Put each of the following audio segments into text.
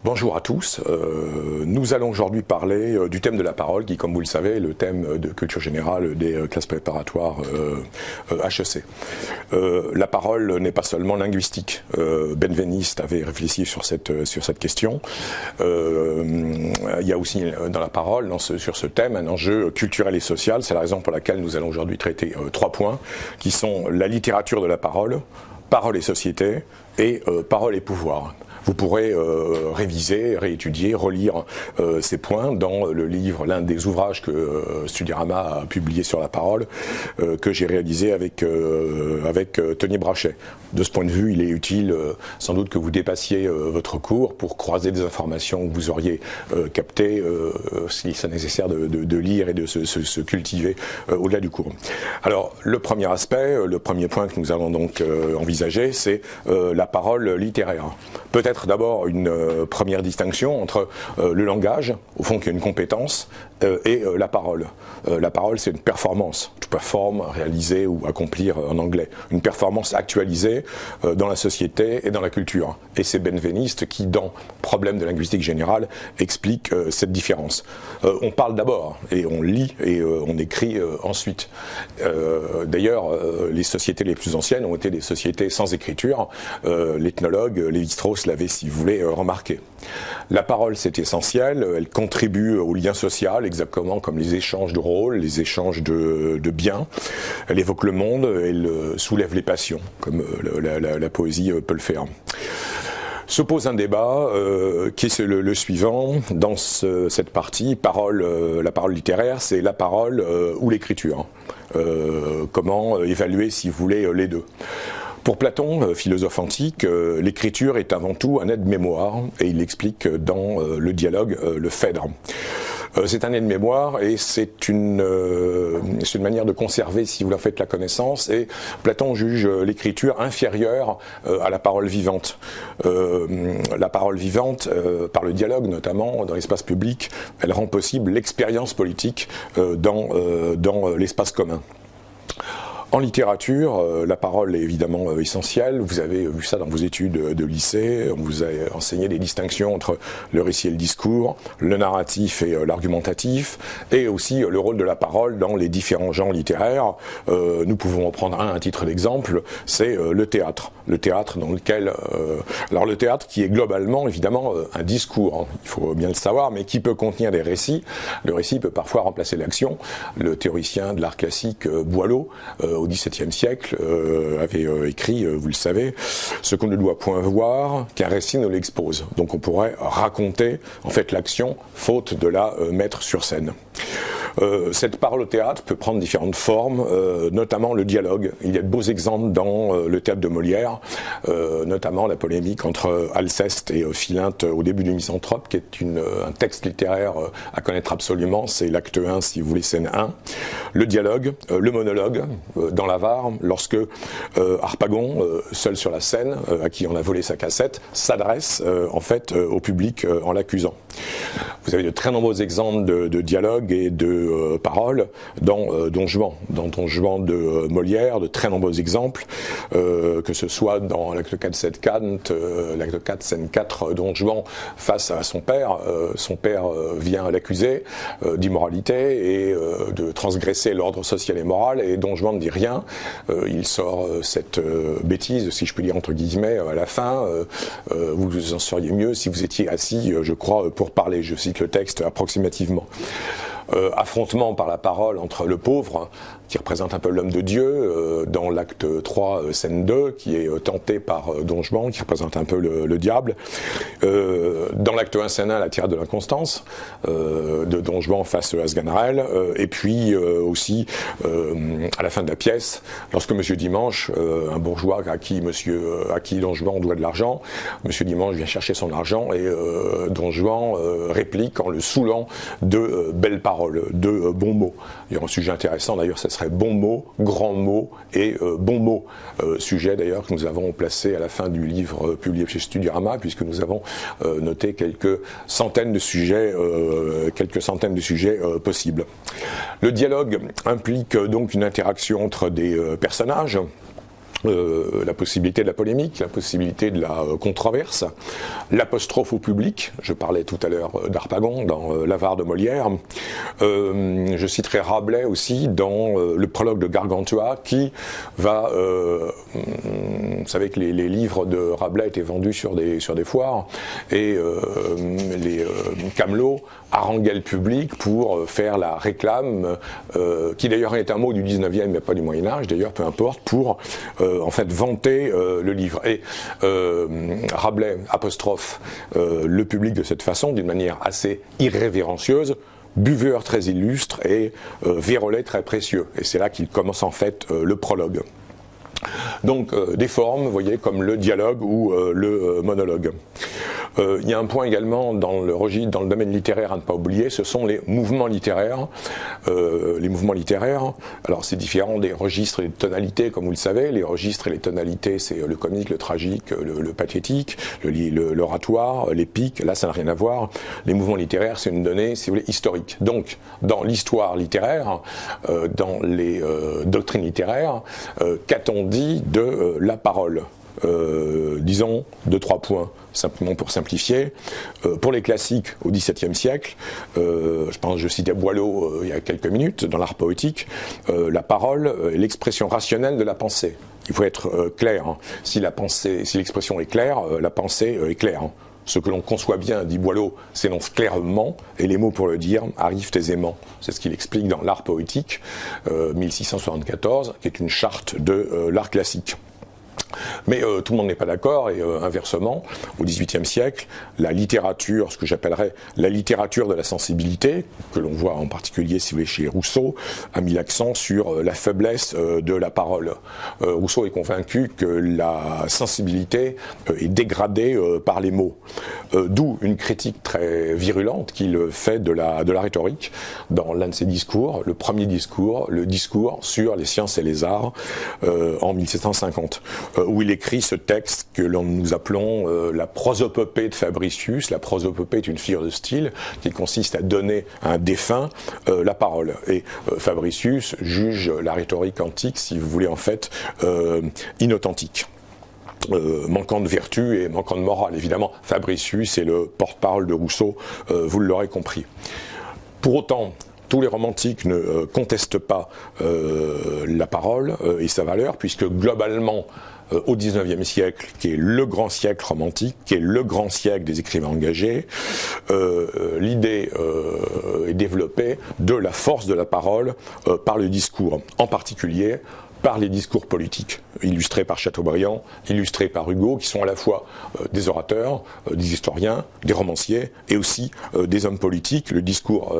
Bonjour à tous, nous allons aujourd'hui parler du thème de la parole qui, comme vous le savez, est le thème de culture générale des classes préparatoires HEC. La parole n'est pas seulement linguistique. Benveniste avait réfléchi sur cette question. Il y a aussi dans la parole, sur ce thème, un enjeu culturel et social. C'est la raison pour laquelle nous allons aujourd'hui traiter 3 points qui sont la littérature de la parole, parole et société et parole et pouvoir. Vous pourrez réviser, réétudier, relire ces points dans le livre, l'un des ouvrages que Studirama a publié sur la parole, que j'ai réalisé avec Tony Brachet. De ce point de vue, il est utile sans doute que vous dépassiez votre cours pour croiser des informations que vous auriez captées, si c'est nécessaire de lire et de se cultiver au-delà du cours. Alors, le premier aspect, le premier point que nous allons donc envisager, c'est la parole littéraire. Peut-être d'abord une première distinction entre le langage, au fond qui est une compétence, et la parole. La parole, c'est une performance, to perform, réaliser ou accomplir en anglais. Une performance actualisée dans la société et dans la culture. Et c'est Benveniste qui, dans Problème de linguistique générale, explique cette différence. On parle d'abord, et on lit, et on écrit ensuite. D'ailleurs, les sociétés les plus anciennes ont été des sociétés sans écriture. L'ethnologue Lévi-Strauss l'avait, si vous voulez, remarqué. La parole, c'est essentiel, elle contribue au lien social, exactement comme les échanges de rôles, les échanges de biens. Elle évoque le monde, elle soulève les passions, comme la poésie peut le faire. Se pose un débat qui est le suivant dans cette partie, la parole littéraire, c'est la parole ou l'écriture. Comment évaluer, si vous voulez, les deux. Pour Platon, philosophe antique, l'écriture est avant tout un aide-mémoire, et il l'explique dans le dialogue, le Phèdre. C'est un aide-mémoire et c'est une manière de conserver, si vous en faites la connaissance, et Platon juge l'écriture inférieure à la parole vivante. La parole vivante, par le dialogue notamment, dans l'espace public, elle rend possible l'expérience politique dans l'espace commun. En littérature, la parole est évidemment essentielle. Vous avez vu ça dans vos études de lycée. On vous a enseigné les distinctions entre le récit et le discours, le narratif et l'argumentatif, et aussi le rôle de la parole dans les différents genres littéraires. Nous pouvons en prendre un titre d'exemple, c'est le théâtre. Le théâtre dans lequel... alors le théâtre qui est globalement, évidemment, un discours, hein, il faut bien le savoir, mais qui peut contenir des récits. Le récit peut parfois remplacer l'action. Le théoricien de l'art classique Boileau, au XVIIe siècle, avait écrit, vous le savez, ce qu'on ne doit point voir, qu'un récit ne l'expose. Donc on pourrait raconter en fait l'action, faute de la mettre sur scène. Cette parole au théâtre peut prendre différentes formes, notamment le dialogue. Il y a de beaux exemples dans le théâtre de Molière, notamment la polémique entre Alceste et Philinte au début du Misanthrope, qui est un texte littéraire à connaître absolument, c'est l'acte 1, si vous voulez, scène 1. Le dialogue, le monologue, dans l'Avare, lorsque Harpagon, seul sur la scène, à qui on a volé sa cassette, s'adresse en fait au public en l'accusant. Vous avez de très nombreux exemples de dialogue et de paroles dans Don Juan. Dans Don Juan de Molière, de très nombreux exemples, que ce soit dans l'acte 4, scène 4, l'acte 4, scène 4, Don Juan face à son père. Son père vient l'accuser d'immoralité et de transgresser l'ordre social et moral, et Don Juan ne dit rien. Il sort cette bêtise, si je puis dire entre guillemets, à la fin. Vous en seriez mieux si vous étiez assis, je crois, pour parler. Je cite le texte approximativement. Affrontement par la parole entre le pauvre, qui représente un peu l'homme de Dieu, dans l'acte 3, scène 2, qui est tenté par Don Juan, qui représente un peu le diable. Dans l'acte 1, scène 1, la tirade de l'inconstance, de Don Juan face à Sganarelle, et puis aussi, à la fin de la pièce, lorsque Monsieur Dimanche, un bourgeois à qui Don Juan doit de l'argent, Monsieur Dimanche vient chercher son argent, et Don Juan réplique en le saoulant de belles paroles, de bons mots. Il y a un sujet intéressant d'ailleurs, ça serait bons mots, grands mots et bons mots. Sujet d'ailleurs que nous avons placé à la fin du livre publié chez Studirama, puisque nous avons noté quelques centaines de sujets possibles. Le dialogue implique donc une interaction entre des personnages. la possibilité de la polémique, la possibilité de la controverse, l'apostrophe au public. Je parlais tout à l'heure d'Harpagon dans l'Avare de Molière. Je citerai Rabelais aussi dans le prologue de Gargantua qui va... vous savez que les livres de Rabelais étaient vendus sur des foires et les camelots haranguaient le public pour faire la réclame, qui d'ailleurs est un mot du 19e mais pas du Moyen-Âge, d'ailleurs peu importe, pour en fait vanter le livre. Et Rabelais apostrophe le public de cette façon, d'une manière assez irrévérencieuse: buveur très illustre et vérolé très précieux. Et c'est là qu'il commence en fait le prologue. Donc des formes, vous voyez, comme le dialogue ou le monologue. Il y a un point également dans le domaine littéraire à ne pas oublier, ce sont les mouvements littéraires. Les mouvements littéraires, alors c'est différent des registres et des tonalités, comme vous le savez. Les registres et les tonalités, c'est le comique, le tragique, le pathétique, l'oratoire, l'épique. Là, ça n'a rien à voir. Les mouvements littéraires, c'est une donnée, si vous voulez, historique. Donc, dans l'histoire littéraire, dans les doctrines littéraires, qu'a-t-on dit de la parole? Disons 2-3 points, simplement pour simplifier. Pour les classiques au XVIIe siècle, je citais Boileau il y a quelques minutes, dans l'art poétique, la parole est l'expression rationnelle de la pensée. Il faut être clair. Hein. Si l'expression est claire, la pensée est claire. Hein. Ce que l'on conçoit bien, dit Boileau, s'énonce clairement, et les mots pour le dire arrivent aisément. C'est ce qu'il explique dans l'art poétique, 1674, qui est une charte de l'art classique. Mais tout le monde n'est pas d'accord, et inversement, au XVIIIe siècle, la littérature, ce que j'appellerais la littérature de la sensibilité, que l'on voit en particulier, si vous voulez, chez Rousseau, a mis l'accent sur la faiblesse de la parole. Rousseau est convaincu que la sensibilité est dégradée par les mots. D'où une critique très virulente qu'il fait de la rhétorique dans l'un de ses discours, le premier discours, le discours sur les sciences et les arts, en 1750. Où il écrit ce texte que nous appelons la prosopopée de Fabricius. La prosopopée est une figure de style qui consiste à donner à un défunt la parole. Et Fabricius juge la rhétorique antique, si vous voulez, en fait, inauthentique. Manquant de vertu et manquant de morale. Évidemment, Fabricius est le porte-parole de Rousseau, vous l'aurez compris. Pour autant, tous les romantiques ne contestent pas la parole et sa valeur, puisque globalement, au XIXe siècle, qui est le grand siècle romantique, qui est le grand siècle des écrivains engagés, l'idée est développée de la force de la parole par le discours, en particulier par les discours politiques, illustrés par Chateaubriand, illustrés par Hugo, qui sont à la fois des orateurs, des historiens, des romanciers, et aussi des hommes politiques. Le discours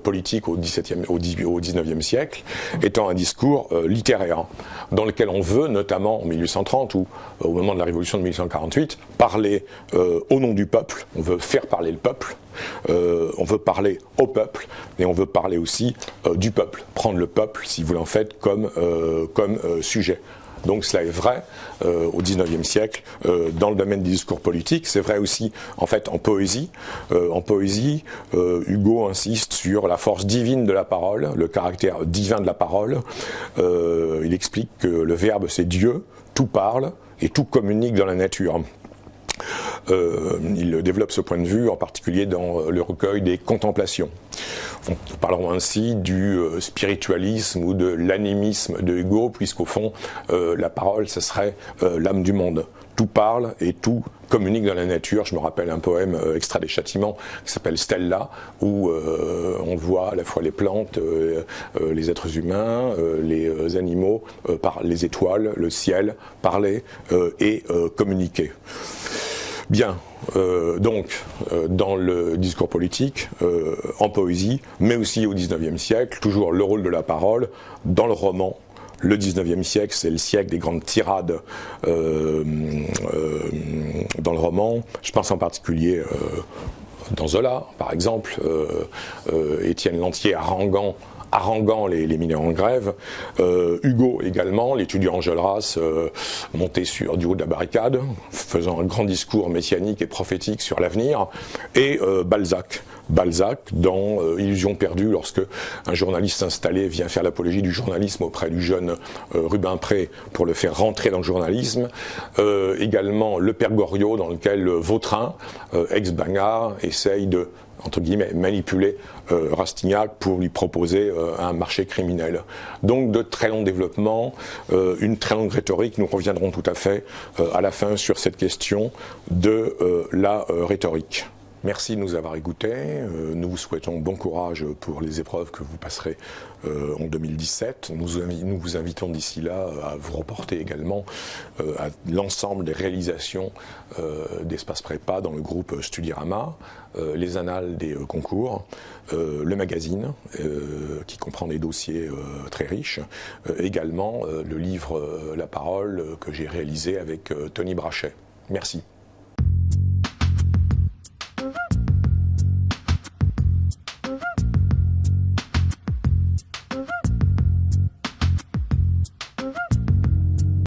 politique au XIXe siècle étant un discours littéraire, dans lequel on veut, notamment en 1830 ou au moment de la Révolution de 1848, parler au nom du peuple, on veut faire parler le peuple, on veut parler au peuple, et on veut parler aussi du peuple, prendre le peuple, si vous voulez, en fait, comme sujet. Donc cela est vrai au XIXe siècle dans le domaine des discours politiques. C'est vrai aussi en fait en poésie. Hugo insiste sur la force divine de la parole, le caractère divin de la parole. Il explique que le verbe c'est Dieu, tout parle et tout communique dans la nature. Il développe ce point de vue en particulier dans le recueil des Contemplations. Nous parlerons ainsi du spiritualisme ou de l'animisme de Hugo, puisqu'au fond, la parole, ce serait l'âme du monde. Tout parle et tout communique dans la nature. Je me rappelle un poème extrait des Châtiments qui s'appelle Stella, où on voit à la fois les plantes, les êtres humains, les animaux, par les étoiles, le ciel, parler et communiquer. Bien, donc dans le discours politique, en poésie, mais aussi au XIXe siècle, toujours le rôle de la parole dans le roman. Le XIXe siècle, c'est le siècle des grandes tirades dans le roman. Je pense en particulier dans Zola, par exemple, Étienne Lantier haranguant haranguant les mineurs en grève. Hugo également, l'étudiant Enjolras, monté du haut de la barricade, faisant un grand discours messianique et prophétique sur l'avenir. Et Balzac. Balzac, dans Illusion perdue, lorsque un journaliste installé vient faire l'apologie du journalisme auprès du jeune Rubempré pour le faire rentrer dans le journalisme. Également Le Père Goriot, dans lequel Vautrin, ex-Bagnard, essaye de, entre guillemets, manipuler Rastignac pour lui proposer un marché criminel. Donc de très longs développements, une très longue rhétorique. Nous reviendrons tout à fait à la fin sur cette question de la rhétorique. Merci de nous avoir écoutés. Nous vous souhaitons bon courage pour les épreuves que vous passerez en 2017. Nous vous invitons d'ici là à vous reporter également à l'ensemble des réalisations d'Espace Prépa dans le groupe Studirama, les annales des concours, le magazine qui comprend des dossiers très riches, également le livre La Parole que j'ai réalisé avec Tony Brachet. Merci.